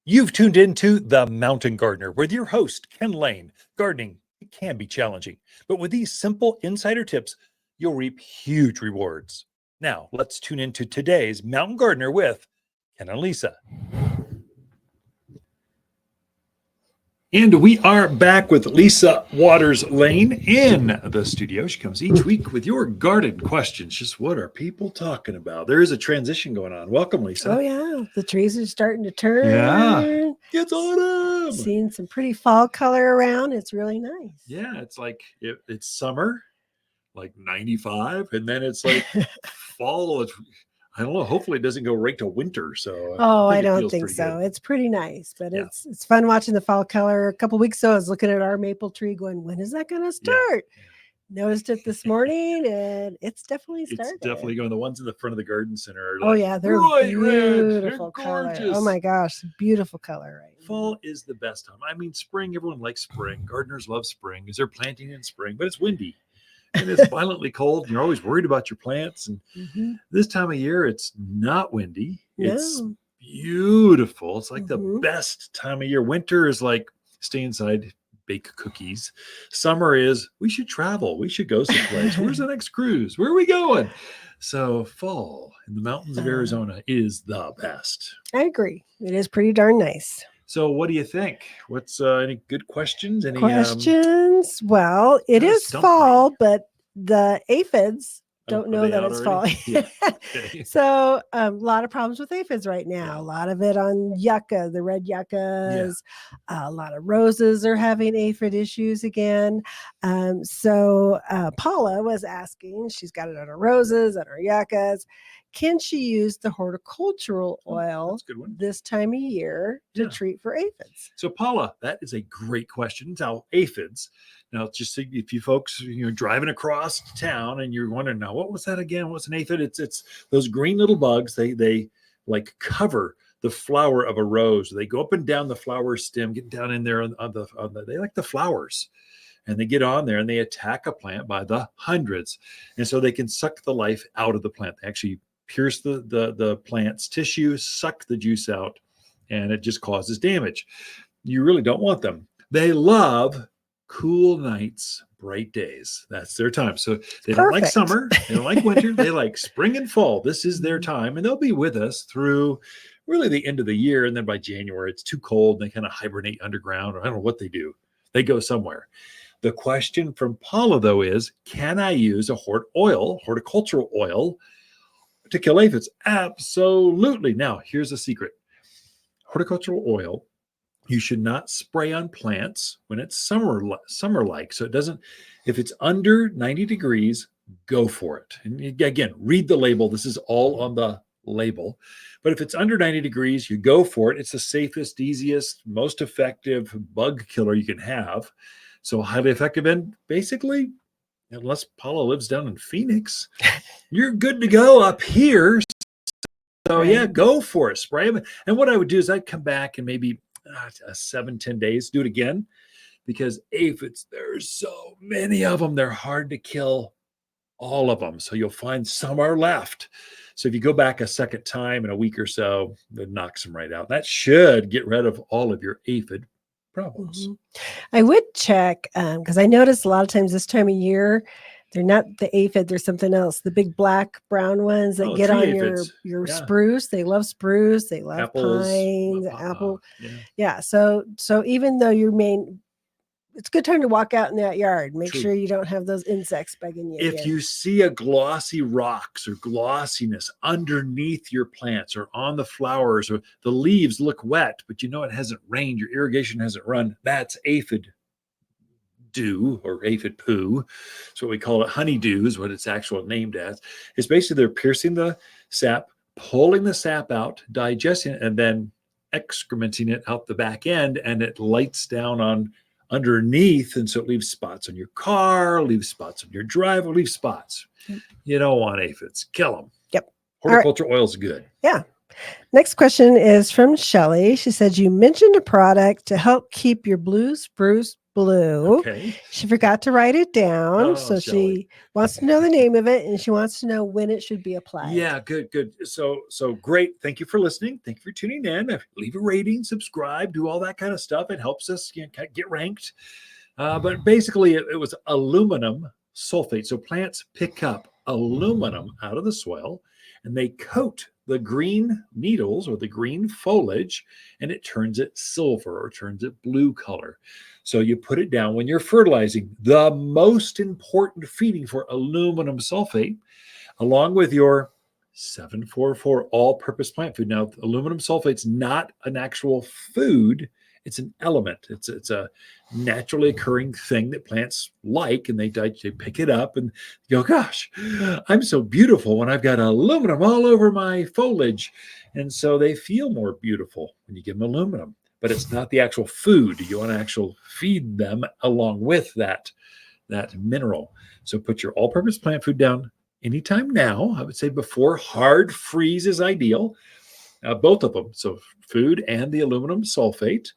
You've tuned into The Mountain Gardener with your host, Ken Lain. Gardening can be challenging, but with these simple insider tips, you'll reap huge rewards. Now, let's tune into today's Mountain Gardener with Ken and Lisa. And we are back with Lisa Waters Lane in the studio. She comes each week with your garden questions. Just what are people talking about? There is a transition going on. Welcome, Lisa. Oh, yeah. The trees are starting to turn. Yeah. It's autumn. Seeing some pretty fall color around. It's really nice. Yeah. It's like it's summer, like 95. And then it's like fall. It's, I don't know. Hopefully it doesn't go right to winter. So I don't think so. It's pretty nice, but Yeah. it's fun watching the fall color. A couple weeks ago, I was looking at our maple tree going, when is that going to start? Yeah. Noticed it this morning, and it's definitely started. It's definitely going. The ones in the front of the garden center are Oh, yeah. They're bright beautiful red. They're color. gorgeous. Oh, my gosh. Beautiful color right now. Fall is the best time. I mean, spring, everyone likes spring. Gardeners love spring because they're planting in spring, but it's windy. And it's violently cold, and you're always worried about your plants. And this time of year, it's not windy. It's beautiful. It's like the best time of year. Winter is like stay inside, bake cookies. Summer is we should travel. We should go someplace. Where's the next cruise? Where are we going? So fall in the mountains of Arizona is the best. I agree. It is pretty darn nice. So what do you think? What's any good questions? Any questions? Well, it is fall, but the aphids don't know that it's fall. Yeah. Okay. So a lot of problems with aphids right now. A lot of it on yucca, the red yuccas. A lot of roses are having aphid issues again. So Paula was asking, she's got it on her roses, on her yuccas. Can she use the horticultural oil this time of year to treat for aphids? So Paula, that is a great question. Now, aphids. Now, just if you folks, driving across town and you're wondering, now, what was that again? What's an aphid? It's those green little bugs. They like cover the flower of a rose. They go up and down the flower stem, get down in there they like the flowers. And they get on there and they attack a plant by the hundreds. And so they can suck the life out of the plant. They actually pierce the plant's tissue, suck the juice out, and it just causes damage. You really don't want them. They love cool nights, bright days. That's their time. So they don't like summer. They don't like winter. They like spring and fall. This is their time. And they'll be with us through really the end of the year. And then by January, it's too cold. And they kind of hibernate underground. Or I don't know what they do. They go somewhere. The question from Paula, though, is, can I use a horticultural oil, to kill aphids? Absolutely. Now, here's a secret. Horticultural oil, you should not spray on plants when it's summer-like. So it doesn't, if it's under 90 degrees, go for it. And again, read the label. This is all on the label. But if it's under 90 degrees, you go for it. It's the safest, easiest, most effective bug killer you can have. So highly effective. And basically, unless Paula lives down in Phoenix, you're good to go up here. So yeah, go for it. Spray them. And what I would do is I'd come back and maybe 7-10 days, do it again, because aphids, there's so many of them. They're hard to kill, all of them. So you'll find some are left. So if you go back a second time in a week or so, it knocks them right out. That should get rid of all of your aphid problems. I would check because I noticed a lot of times this time of year, they're not the aphid, there's something else. The big black brown ones that get on your spruce. They love spruce. They love pines, apple. Yeah. So even though it's a good time to walk out in that yard. Make sure you don't have those insects bugging you. If you see a glossy rocks or glossiness underneath your plants or on the flowers, or the leaves look wet, but it hasn't rained, your irrigation hasn't run, that's aphid dew or aphid poo. So what we call it, honeydew is what it's actually named as. It's basically they're piercing the sap, pulling the sap out, digesting it, and then excrementing it out the back end, and it lights down on underneath, and so it leaves spots on your car, leaves spots on your driveway, leaves spots. You don't want aphids. Kill them. Yep. Horticultural oil is good. Yeah. Next question is from Shelly. She said, you mentioned a product to help keep your blue spruce blue. Okay. She forgot to write it down, Oh, so Shelley. she wants to know the name of it, and she wants to know when it should be applied. Yeah, good. So great. Thank you for listening. Thank you for tuning in. Leave a rating, subscribe, do all that kind of stuff. It helps us kind of get ranked. But basically, it was aluminum sulfate. So plants pick up aluminum out of the soil and they coat the green needles or the green foliage, and it turns it silver or turns it blue color. So you put it down when you're fertilizing. The most important feeding for aluminum sulfate, along with your 744 all-purpose plant food. Now, aluminum sulfate's not an actual food. It's an element. It's a naturally occurring thing that plants like, and they pick it up and go, gosh, I'm so beautiful when I've got aluminum all over my foliage. And so they feel more beautiful when you give them aluminum, but it's not the actual food. You want to actually feed them along with that mineral. So put your all-purpose plant food down anytime now. I would say before hard freeze is ideal. Both of them, so food and the aluminum sulfate.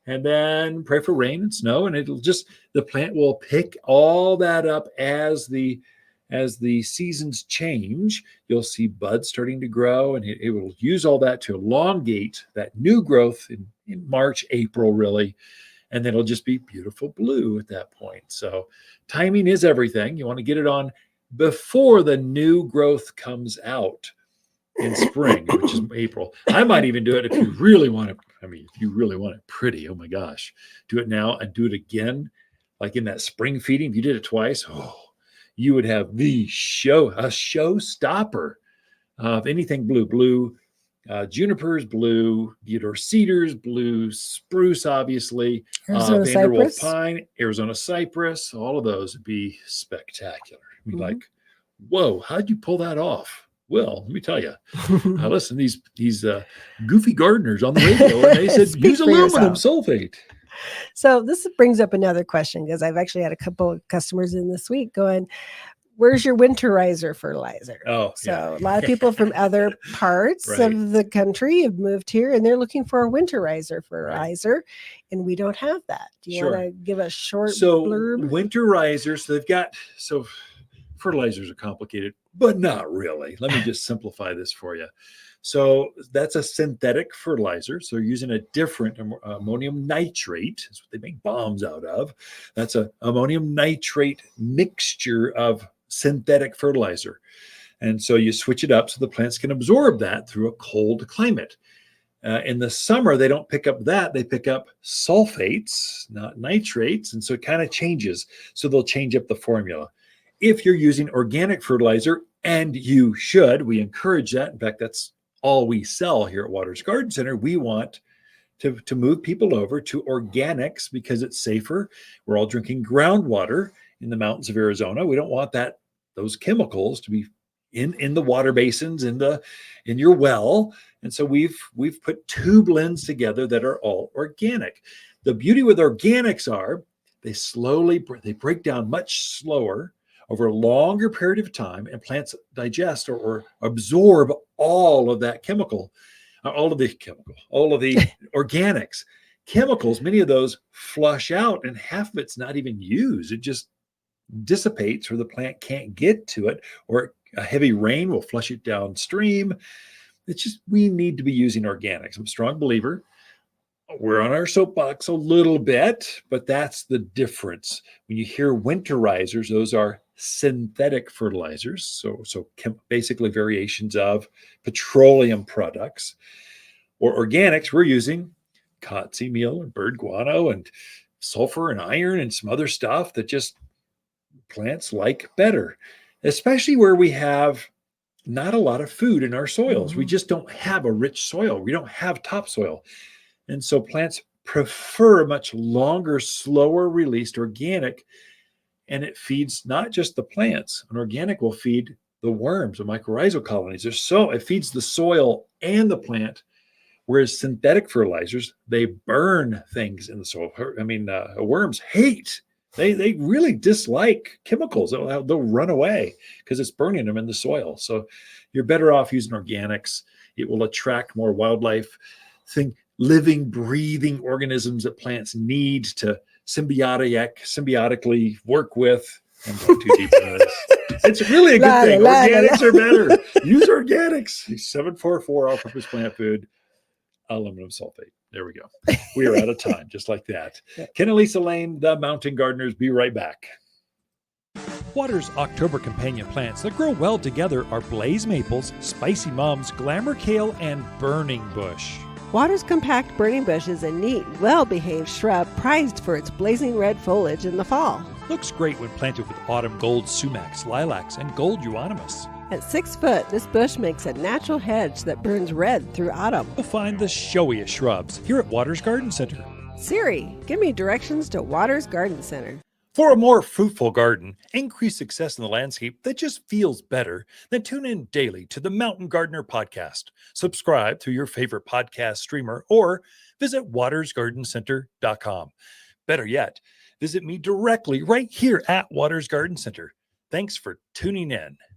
And then pray for rain and snow, and the plant will pick all that up as the seasons change. You'll see buds starting to grow, and it will use all that to elongate that new growth in March, April, really. And then it'll just be beautiful blue at that point. So timing is everything. You want to get it on before the new growth comes out in spring, which is April. I might even do it if you really want it. I mean, if you really want it pretty, oh my gosh, do it now and do it again, like in that spring feeding. If you did it twice, you would have a showstopper of anything blue, junipers, blue, Theodore cedars, blue spruce, obviously, Arizona Vanderwolf cypress. pine, Arizona cypress. All of those would be spectacular. I mean, like, whoa, how'd you pull that off? Well, let me tell you. Listen, these goofy gardeners on the radio, and they said use aluminum sulfate. So this brings up another question, because I've actually had a couple of customers in this week going, where's your winterizer fertilizer? Oh, so yeah. A lot of people from other parts Right. of the country have moved here, and they're looking for a winterizer fertilizer, and we don't have that. Do you want to give a short blurb? Winterizers, so they've got, fertilizers are complicated, but not really. Let me just simplify this for you. So that's a synthetic fertilizer. So you're using a different ammonium nitrate. That's what they make bombs out of. That's an ammonium nitrate mixture of synthetic fertilizer. And so you switch it up so the plants can absorb that through a cold climate. In the summer, they don't pick up that. They pick up sulfates, not nitrates. And so it kind of changes. So they'll change up the formula. If you're using organic fertilizer, and you should, we encourage that. In fact, that's all we sell here at Waters Garden Center. We want to move people over to organics because it's safer. We're all drinking groundwater in the mountains of Arizona. We don't want those chemicals to be in the water basins, in your well. And so we've put two blends together that are all organic. The beauty with organics are they break down much slower over a longer period of time, and plants digest or absorb all of that chemical, all of the organics. Chemicals, many of those flush out, and half of it's not even used. It just dissipates, or the plant can't get to it, or a heavy rain will flush it downstream. It's just, we need to be using organics. I'm a strong believer. We're on our soapbox a little bit, but that's the difference. When you hear winterizers, those are synthetic fertilizers. So basically variations of petroleum products. Or organics, we're using cottonseed meal and bird guano and sulfur and iron and some other stuff that just plants like better, especially where we have not a lot of food in our soils. We just don't have a rich soil. We don't have topsoil. And so plants prefer a much longer, slower released organic, and it feeds not just the plants. An organic will feed the worms, the mycorrhizal colonies. It feeds the soil and the plant, whereas synthetic fertilizers, they burn things in the soil. I mean, worms hate. They really dislike chemicals. They'll run away because it's burning them in the soil. So you're better off using organics. It will attract more wildlife, living, breathing organisms that plants need to symbiotically work with. I'm going too deep into this. It's really a good thing. La, la, la, Organics la. are better. Use organics. 744 all-purpose plant food, aluminum sulfate. There we go. We are out of time, just like that. Ken and Lisa Lain, the Mountain Gardeners. Be right back. Water's October companion plants that grow well together are blaze maples, spicy mums, glamour kale, and burning bush. Water's compact burning bush is a neat, well-behaved shrub prized for its blazing red foliage in the fall. Looks great when planted with autumn gold sumacs, lilacs, and gold euonymus. At 6 foot, this bush makes a natural hedge that burns red through autumn. You'll find the showiest shrubs here at Waters Garden Center. Siri, give me directions to Waters Garden Center. For a more fruitful garden, increased success in the landscape that just feels better, then tune in daily to the Mountain Gardener podcast. Subscribe through your favorite podcast streamer or visit watersgardencenter.com. Better yet, visit me directly right here at Waters Garden Center. Thanks for tuning in.